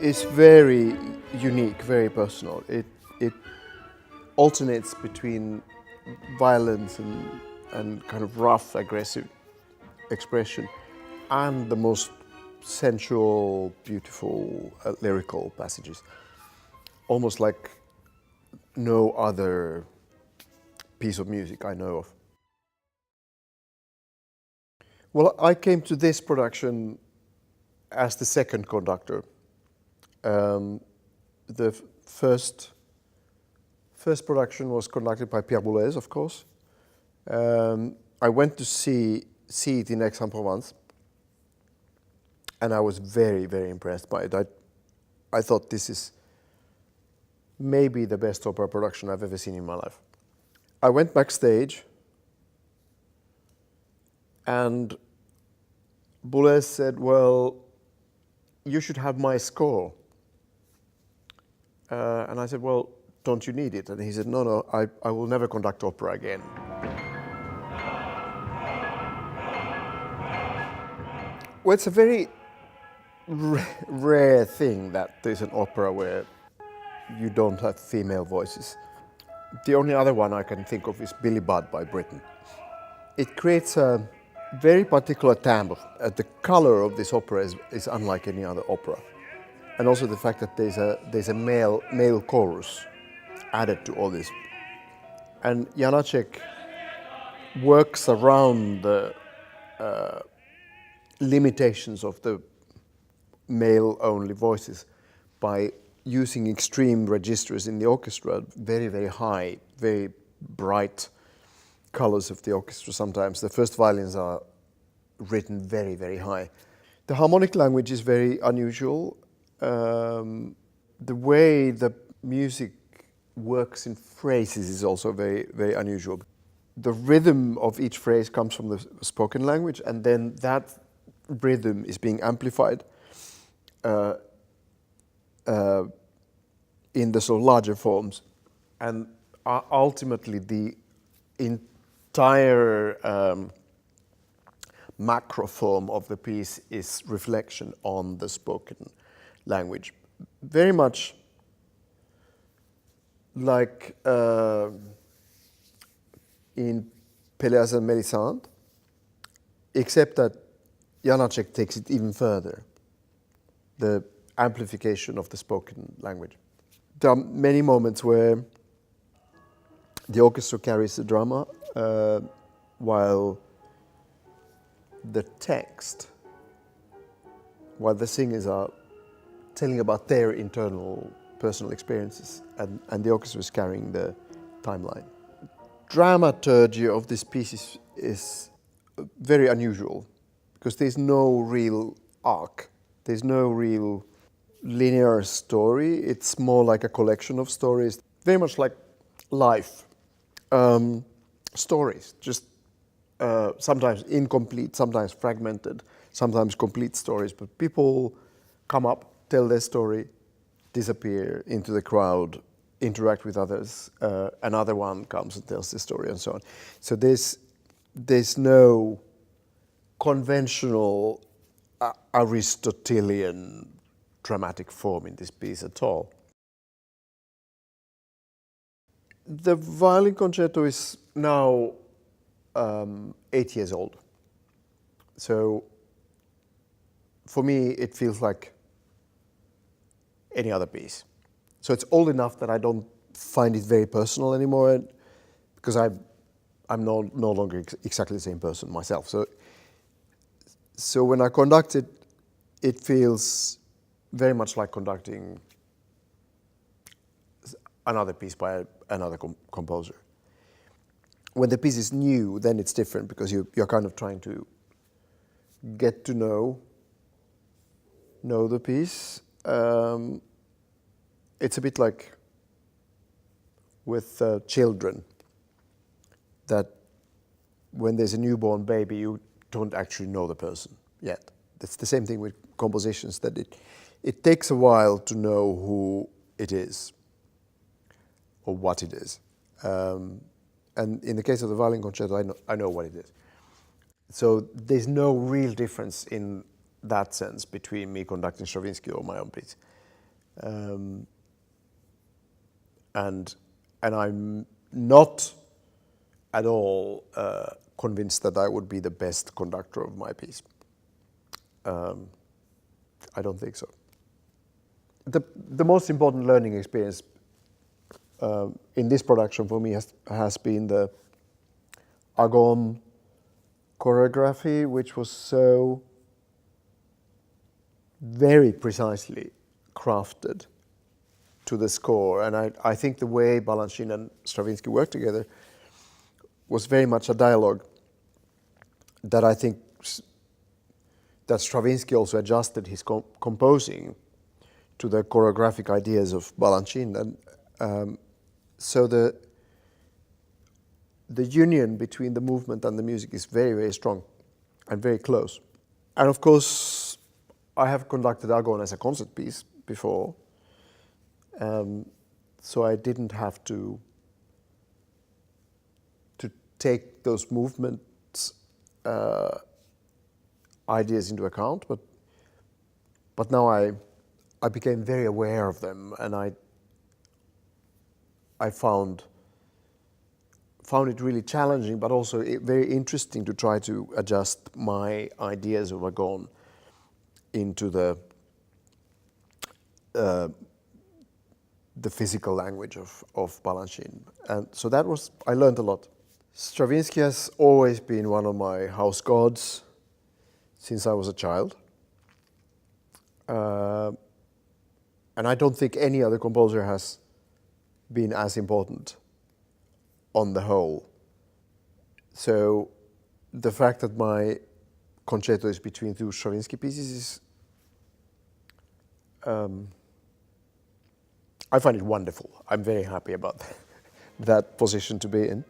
is very unique, very personal. It alternates between violence and kind of rough, aggressive expression and the most sensual, beautiful, lyrical passages. Almost like no other piece of music I know of. Well, I came to this production as the second conductor. The first production was conducted by Pierre Boulez, of course. I went to see it in Aix-en-Provence, and I was very, very impressed by it. I thought this is maybe the best opera production I've ever seen in my life. I went backstage, and Boulez said, well, you should have my score. And I said, well, don't you need it? And he said, no, I will never conduct opera again. Well, it's a very rare thing that there's an opera where you don't have female voices. The only other one I can think of is Billy Budd by Britten. It creates a very particular timbre. The color of this opera is unlike any other opera. And also the fact that there's a male chorus added to all this. And Janáček works around the limitations of the male-only voices by using extreme registers in the orchestra, very, very high, very bright colors of the orchestra sometimes. The first violins are written very, very high. The harmonic language is very unusual. The way the music works in phrases is also very, very unusual. The rhythm of each phrase comes from the spoken language, and then that rhythm is being amplified in the sort of larger forms. And ultimately the entire macro form of the piece is reflection on the spoken language. Very much like in Pelléas and Mélisande, except that Janáček takes it even further, the amplification of the spoken language. There are many moments where the orchestra carries the drama while the text, while the singers are telling about their internal personal experiences, and the orchestra is carrying the timeline. Dramaturgy of this piece is very unusual because there's no real arc. There's no real linear story. It's more like a collection of stories, very much like life. Stories, just sometimes incomplete, sometimes fragmented, sometimes complete stories, but people come up, tell their story, disappear into the crowd, interact with others, another one comes and tells the story, and so on. So there's no conventional Aristotelian dramatic form in this piece at all. The violin concerto is now 8 years old. So for me, it feels like any other piece. So it's old enough that I don't find it very personal anymore, because I'm no longer exactly the same person myself. So when I conduct it, it feels very much like conducting another piece by another composer. When the piece is new, then it's different, because you're kind of trying to get to know the piece. It's a bit like with children, that when there's a newborn baby, you don't actually know the person yet. It's the same thing with compositions, that it takes a while to know who it is or what it is. And in the case of the violin concerto, I know what it is. So there's no real difference in that sense between me conducting Stravinsky or my own piece. And I'm not at all convinced that I would be the best conductor of my piece. I don't think so. The most important learning experience in this production for me has been the Agon choreography, which was so very precisely crafted to the score. And I think the way Balanchine and Stravinsky worked together was very much a dialogue that I think that Stravinsky also adjusted his composing to the choreographic ideas of Balanchine. And so the union between the movement and the music is very, very strong and very close. And of course, I have conducted Agon as a concert piece before, so I didn't have to take those movements ideas into account, but now I became very aware of them, and I found it really challenging, but also very interesting to try to adjust my ideas of Agon into the physical language of Balanchine. And so I learned a lot. Stravinsky has always been one of my house gods since I was a child. And I don't think any other composer has been as important on the whole. So the fact that my concerto is between two Stravinsky pieces is, I find it wonderful. I'm very happy about that position to be in.